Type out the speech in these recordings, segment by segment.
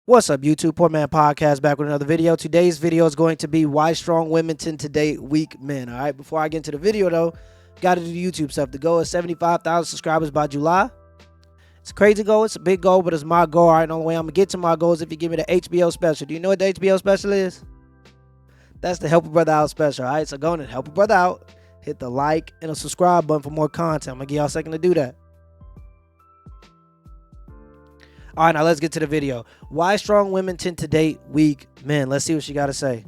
What's up, YouTube? Poor Man Podcast back with another video. Today's video is going to be why strong women tend to date weak men. All right, before I get into the video though, got to do the YouTube stuff. The goal is 75,000 subscribers by July. It's a crazy goal. It's a big goal, but it's my goal. All right, and the only way I'm gonna get to my goal is if you give me the HBO special. Do you know what the HBO special is? That's the Help a Brother Out special. All right, so go on and help a brother out. Hit the like and a subscribe button for more content. I'm gonna give y'all a second to do that. All right, now let's get to the video. Why strong women tend to date weak men. Let's see what she got to say.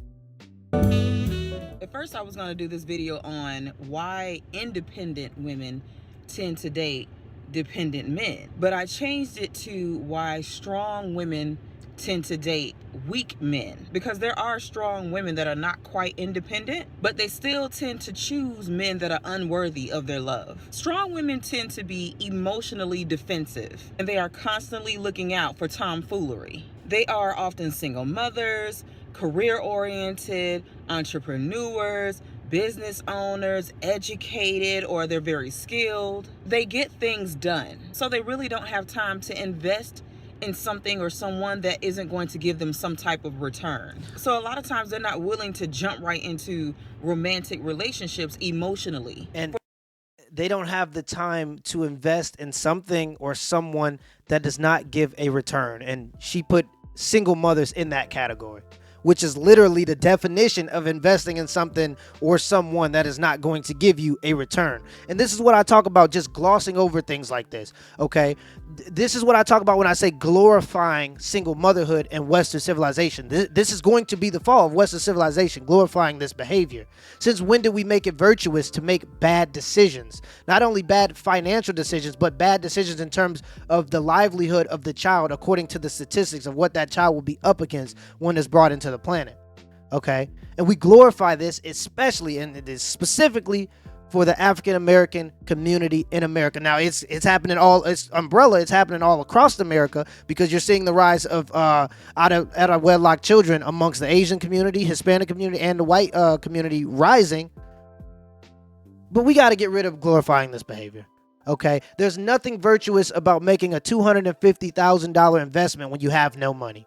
At first, I was going to do this video on why independent women tend to date dependent men. But I changed it to why strong women tend to date weak men. Because there are strong women that are not quite independent, but they still tend to choose men that are unworthy of their love. Strong women tend to be emotionally defensive, and they are constantly looking out for tomfoolery. They are often single mothers, career-oriented, entrepreneurs, business owners, educated, or they're very skilled. They get things done, so they really don't have time to invest in something or someone that isn't going to give them some type of return. So a lot of times they're not willing to jump right into romantic relationships emotionally. And they don't have the time to invest in something or someone that does not give a return. And she put single mothers in that category, which is literally the definition of investing in something or someone that is not going to give you a return. And this is what I talk about, just glossing over things like this, okay? This is what I talk about when I say glorifying single motherhood and Western civilization. This is going to be the fall of Western civilization, glorifying this behavior. Since when did we make it virtuous to make bad decisions? Not only bad financial decisions, but bad decisions in terms of the livelihood of the child, according to the statistics of what that child will be up against when it's brought into the planet, okay? And we glorify this, especially, and it is specifically for the African American community in America. Now it's happening it's happening all across America, because you're seeing the rise of out of wedlock children amongst the Asian community, Hispanic community, and the white community rising. But we got to get rid of glorifying this behavior. Okay, there's nothing virtuous about making a $250,000 investment when you have no money.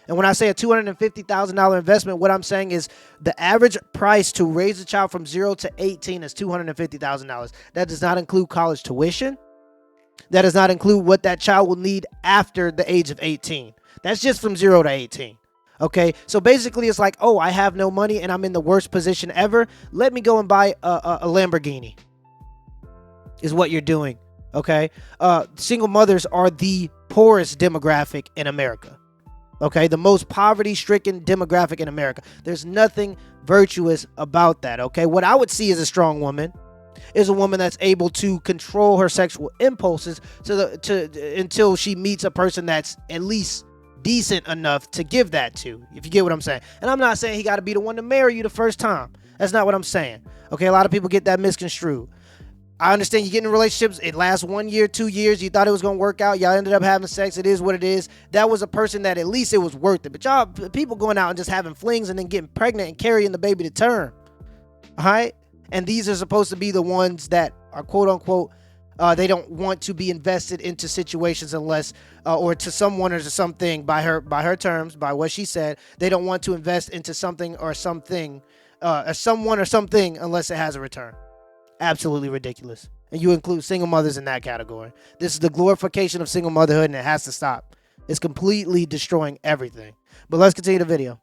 And when I say a $250,000 investment, what I'm saying is the average price to raise a child from 0 to 18 is $250,000. That does not include college tuition. That does not include what that child will need after the age of 18. That's just from 0 to 18. Okay, so basically it's like, oh, I have no money and I'm in the worst position ever. Let me go and buy a Lamborghini, is what you're doing. Okay, single mothers are the poorest demographic in America. Okay, the most poverty-stricken demographic in America. There's nothing virtuous about that, okay? What I would see as a strong woman is a woman that's able to control her sexual impulses until she meets a person that's at least decent enough to give that to, if you get what I'm saying. And I'm not saying he got to be the one to marry you the first time. That's not what I'm saying, okay? A lot of people get that misconstrued. I understand you get in relationships, it lasts 1 year, 2 years, you thought it was going to work out, y'all ended up having sex, it is what it is. That was a person that at least it was worth it. But y'all, people going out and just having flings and then getting pregnant and carrying the baby to term, all right? And these are supposed to be the ones that are quote unquote, they don't want to be invested into situations unless, or to someone or to something by her terms, by what she said, they don't want to invest into something or something, or someone or something unless it has a return. Absolutely ridiculous. And you include single mothers in that category. This is the glorification of single motherhood, and it has to stop. It's completely destroying everything. But let's continue the video.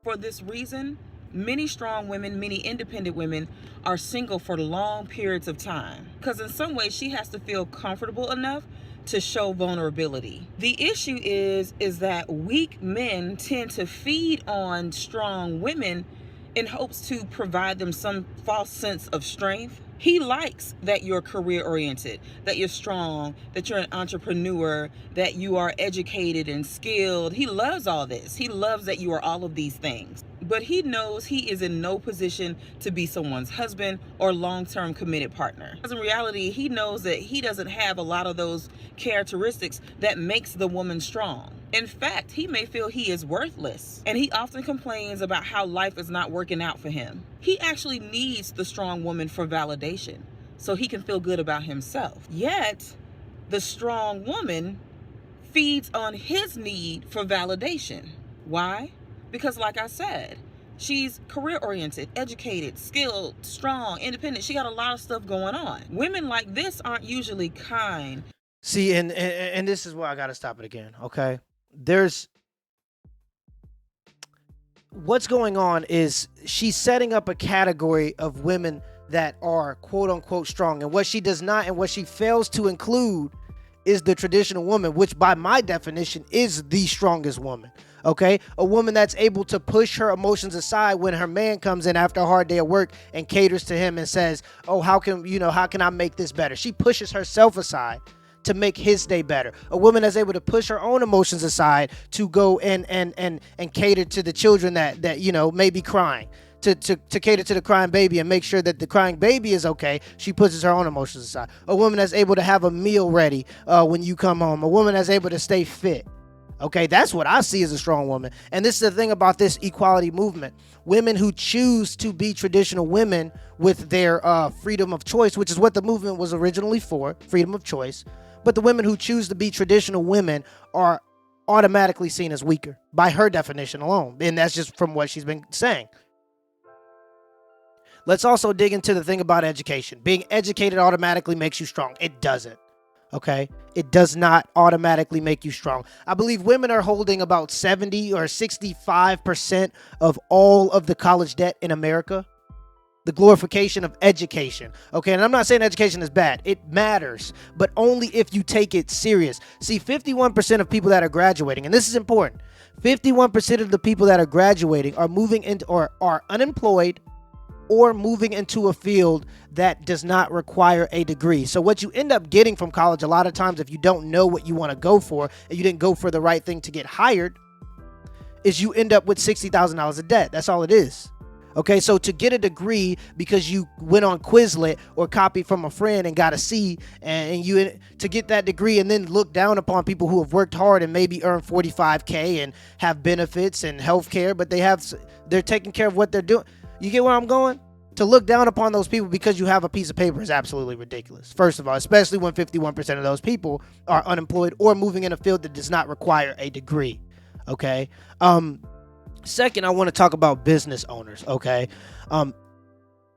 For this reason, many strong women, many independent women are single for long periods of time. Because in some ways, she has to feel comfortable enough to show vulnerability. The issue is that weak men tend to feed on strong women in hopes to provide them some false sense of strength. He likes that you're career oriented, that you're strong, that you're an entrepreneur, that you are educated and skilled. He loves all this. He loves that you are all of these things. But he knows he is in no position to be someone's husband or long-term committed partner. Because in reality, he knows that he doesn't have a lot of those characteristics that makes the woman strong. In fact, he may feel he is worthless, and he often complains about how life is not working out for him. He actually needs the strong woman for validation so he can feel good about himself. Yet, the strong woman feeds on his need for validation. Why? Because, like I said, she's career oriented, educated, skilled, strong, independent. She got a lot of stuff going on. Women like this aren't usually kind. See, and this is where I gotta stop it again. Okay, there's what's going on is she's setting up a category of women that are quote unquote strong, and what she does not and what she fails to include is the traditional woman, which by my definition is the strongest woman. Okay, a woman that's able to push her emotions aside when her man comes in after a hard day of work and caters to him and says, oh, how can I make this better? She pushes herself aside to make his day better. A woman that's able to push her own emotions aside to go and cater to the children that may be crying, to cater to the crying baby and make sure that the crying baby is okay. She pushes her own emotions aside. A woman that's able to have a meal ready when you come home. A woman that's able to stay fit. Okay, that's what I see as a strong woman. And this is the thing about this equality movement. Women who choose to be traditional women with their freedom of choice, which is what the movement was originally for, freedom of choice. But the women who choose to be traditional women are automatically seen as weaker by her definition alone. And that's just from what she's been saying. Let's also dig into the thing about education. Being educated automatically makes you strong. It doesn't. Okay, it does not automatically make you strong. I believe women are holding about 70 or 65% of all of the college debt in America. The glorification of education. Okay, and I'm not saying education is bad. It matters, but only if you take it serious. See, 51% of people that are graduating, and this is important, 51% of the people that are graduating are moving into or are unemployed or moving into a field that does not require a degree. So what you end up getting from college a lot of times, if you don't know what you want to go for and you didn't go for the right thing to get hired, is you end up with $60,000 of debt. That's all it is. Okay, so to get a degree because you went on Quizlet or copied from a friend and got a C, and you to get that degree and then look down upon people who have worked hard and maybe earn $45K and have benefits and health care, but they're taking care of what they're doing. You get where I'm going? To look down upon those people because you have a piece of paper is absolutely ridiculous. First of all, especially when 51% of those people are unemployed or moving in a field that does not require a degree. Okay. Second, I want to talk about business owners. Okay.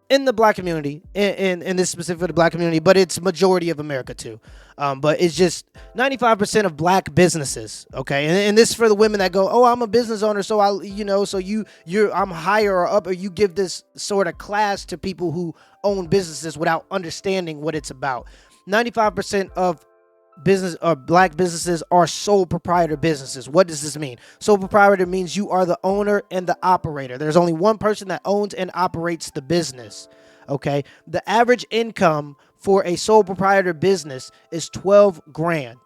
In the black community, in this specific for the black community, but it's majority of America too. But it's just 95% of black businesses. Okay, and this is for the women that go, oh, I'm a business owner, so I'm higher or up, or you give this sort of class to people who own businesses without understanding what it's about. 95% of business or black businesses are sole proprietor businesses. What does this mean? Sole proprietor means you are the owner and the operator. There's only one person that owns and operates the business. Okay. The average income for a sole proprietor business is 12 grand.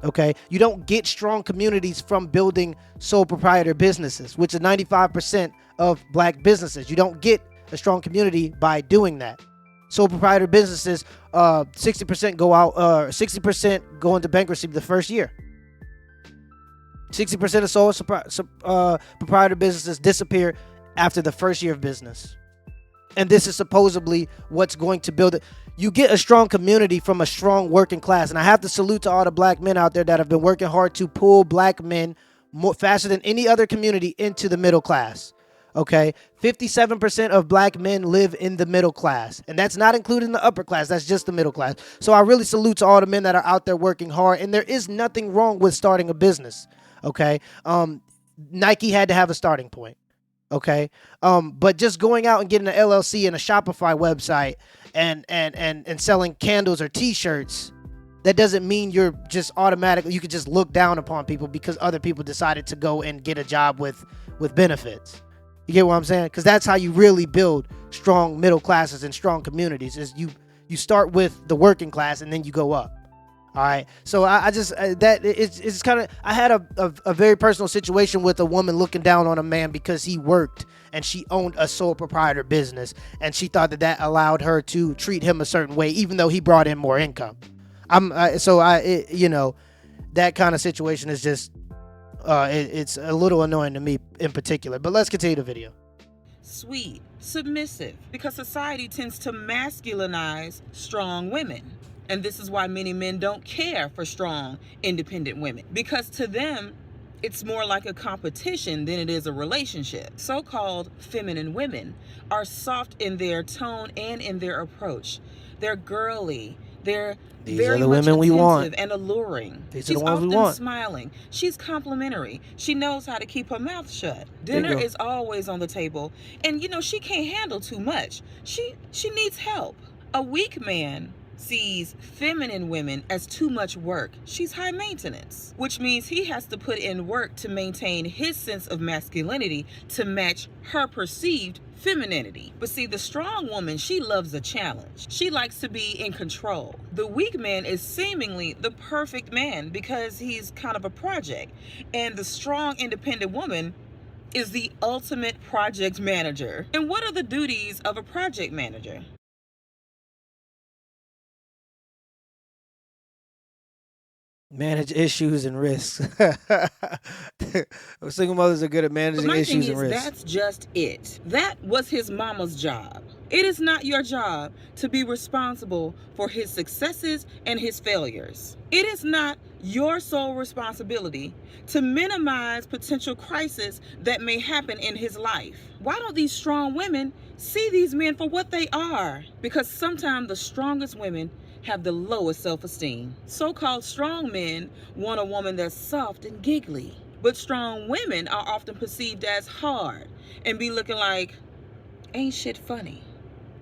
Okay. You don't get strong communities from building sole proprietor businesses, which is 95% of black businesses. You don't get a strong community by doing that. Sole proprietor businesses, 60% go out, 60% go into bankruptcy the first year. 60% of sole proprietor businesses disappear after the first year of business. And this is supposedly what's going to build it. You get a strong community from a strong working class. And I have to salute to all the black men out there that have been working hard to pull black men more faster than any other community into the middle class. Okay, 57% of black men live in the middle class, and that's not including the upper class. That's just the middle class. So I really salute to all the men that are out there working hard, and there is nothing wrong with starting a business. Okay, Nike had to have a starting point. Okay, but just going out and getting an LLC and a Shopify website and selling candles or T-shirts, that doesn't mean you're just automatically, you could just look down upon people because other people decided to go and get a job with benefits. You get what I'm saying? Because that's how you really build strong middle classes and strong communities. Is you start with the working class and then you go up. All right. So I just it's kind of, I had a very personal situation with a woman looking down on a man because he worked and she owned a sole proprietor business, and she thought that allowed her to treat him a certain way, even though he brought in more income. That kind of situation is just. It's a little annoying to me in particular, but let's continue the video. Sweet, submissive, because society tends to masculinize strong women. And this is why many men don't care for strong, independent women, because to them, it's more like a competition than it is a relationship. So-called feminine women are soft in their tone and in their approach. They're girly. They're These are very the much women we want. attentive and alluring. These are She's the ones we often want. smiling. She's complimentary. She knows how to keep her mouth shut. Dinner Bingo. is always on the table. And she can't handle too much. She needs help. A weak man sees feminine women as too much work. She's high maintenance, which means he has to put in work to maintain his sense of masculinity to match her perceived femininity. But see, the strong woman, she loves a challenge. She likes to be in control. The weak man is seemingly the perfect man because he's kind of a project. And the strong, independent woman is the ultimate project manager. And what are the duties of a project manager? Manage issues and risks. Single mothers are good at But managing my thing issues and is, risks. that's just it. That was his mama's job. It is not your job to be responsible for his successes and his failures. It is not your sole responsibility to minimize potential crises that may happen in his life. Why don't these strong women see these men for what they are? Because sometimes the strongest women have the lowest self-esteem. So-called strong men want a woman that's soft and giggly. But strong women are often perceived as hard and be looking like, ain't shit funny.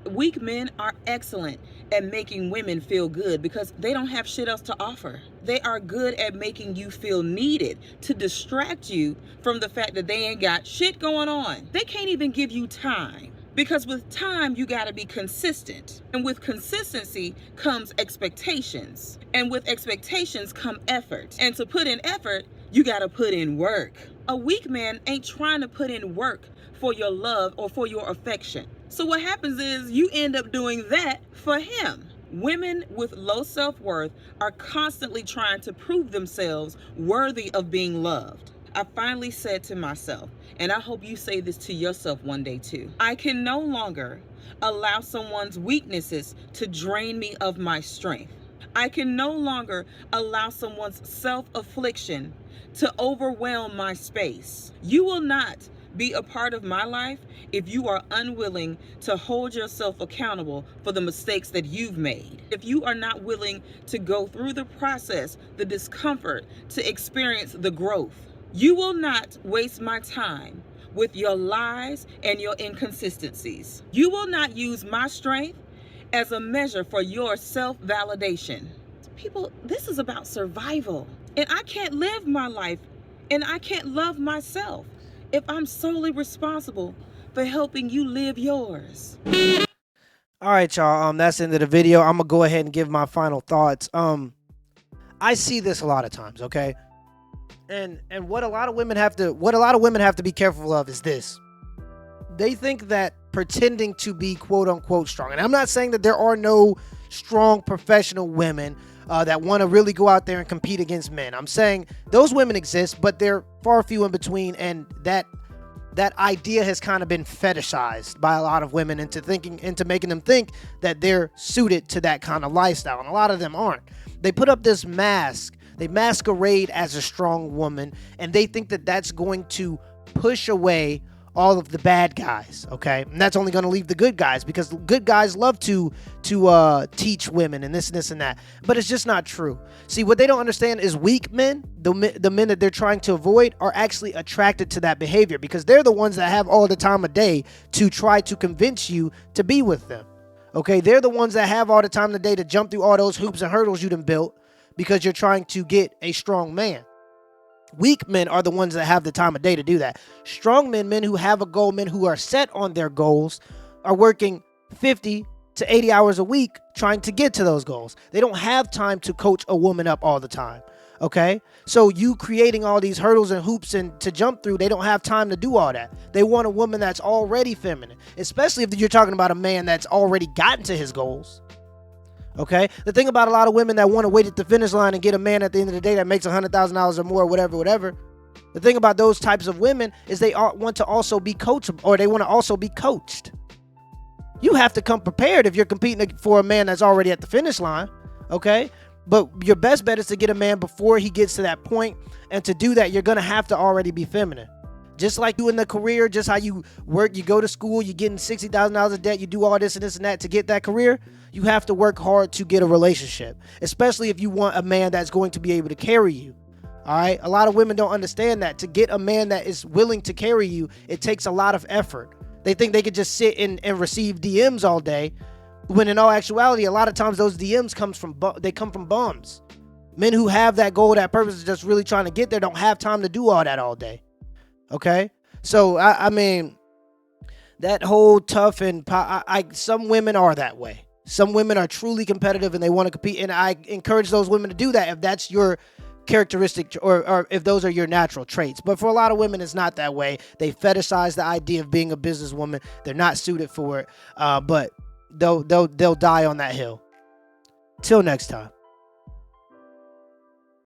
Weak men are excellent at making women feel good because they don't have shit else to offer. They are good at making you feel needed to distract you from the fact that they ain't got shit going on. They can't even give you time. Because with time, you got to be consistent. And with consistency comes expectations. And with expectations come effort. And to put in effort, you got to put in work. A weak man ain't trying to put in work for your love or for your affection. So what happens is you end up doing that for him. Women with low self-worth are constantly trying to prove themselves worthy of being loved. I finally said to myself, and I hope you say this to yourself one day too, I can no longer allow someone's weaknesses to drain me of my strength. I can no longer allow someone's self-affliction to overwhelm my space. You will not be a part of my life if you are unwilling to hold yourself accountable for the mistakes that you've made. If you are not willing to go through the process, the discomfort, to experience the growth. You will not waste my time with your lies and your inconsistencies. You will not use my strength as a measure for your self-validation. People, this is about survival. And I can't live my life and I can't love myself if I'm solely responsible for helping you live yours. All right, y'all. That's the end of the video. I'm gonna go ahead and give my final thoughts. I see this a lot of times, okay? And what a lot of women have to be careful of is this. They think that pretending to be quote unquote strong, and I'm not saying that there are no strong professional women that want to really go out there and compete against men. I'm saying those women exist, but they're far few in between, and that idea has kind of been fetishized by a lot of women into making them think that they're suited to that kind of lifestyle, and a lot of them aren't. They put up this mask. They masquerade as a strong woman, and they think that that's going to push away all of the bad guys, okay? And that's only going to leave the good guys, because good guys love to teach women and this and that. But it's just not true. See, what they don't understand is weak men, the men that they're trying to avoid, are actually attracted to that behavior, because they're the ones that have all the time of day to try to convince you to be with them, okay? They're the ones that have all the time of the day to jump through all those hoops and hurdles you done built because you're trying to get a strong man. Weak men are the ones that have the time of day to do that. Strong men, men who have a goal, men who are set on their goals, are working 50 to 80 hours a week trying to get to those goals. They don't have time to coach a woman up all the time, okay? So you creating all these hurdles and hoops and to jump through, they don't have time to do all that. They want a woman that's already feminine, especially if you're talking about a man that's already gotten to his goals. Okay, the thing about a lot of women that want to wait at the finish line and get a man at the end of the day that makes $100,000 or more, whatever. The thing about those types of women is they want to also be coachable, or they want to also be coached. You have to come prepared if you're competing for a man that's already at the finish line. Okay? But your best bet is to get a man before he gets to that point. And to do that, you're going to have to already be feminine. Just like you in the career, just how you work, you go to school, you're getting $60,000 of debt, you do all this and this and that to get that career. You have to work hard to get a relationship, especially if you want a man that's going to be able to carry you. All right. A lot of women don't understand that. To get a man that is willing to carry you, it takes a lot of effort. They think they could just sit and receive DMs all day, when in all actuality, a lot of times those DMs come from bums. Men who have that goal, that purpose, is just really trying to get there, don't have time to do all that all day. Okay? So, I mean, that whole tough and some women are that way. Some women are truly competitive and they want to compete. And I encourage those women to do that if that's your characteristic, or if those are your natural traits. But for a lot of women, it's not that way. They fetishize the idea of being a businesswoman. They're not suited for it. But they'll die on that hill. Till next time.